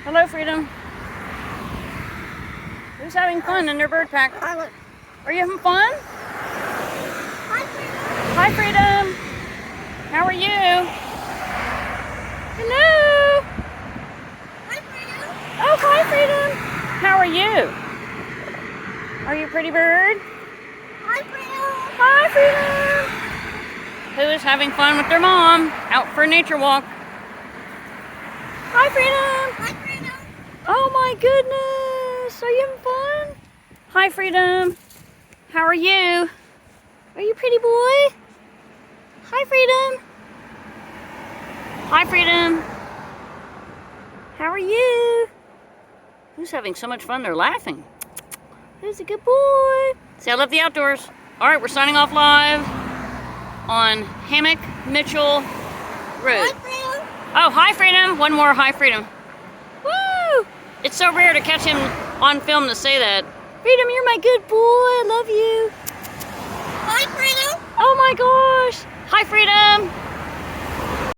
Hello, Freedom. Who's having fun in their bird pack? Are you having fun? Hi, Parrot. Hi, Freedom. How are you? Hello. Hi, Parrot. Oh, hi, Freedom. How are you? Are you a pretty bird? Hi, Parrot. Hi, Freedom. Who is having fun with their mom out for a nature walk? Hi, Freedom. Hi, Parrot. Oh my goodness. Are you having fun? Hi, Freedom. How are you? Are you a pretty boy? Hi, Freedom. Hi, Freedom. How are you? Who's having so much fun they're laughing? Who's a good boy? See, I love the outdoors. All right, we're signing off live on Hammock Mitchell Road. Hi, Parrot. Oh, hi, Freedom. One more hi, Freedom. Woo! It's so rare to catch him on film to say that. Freedom, you're my good boy. I love you. Hi, Parrot. Oh my gosh. Hi, Freedom.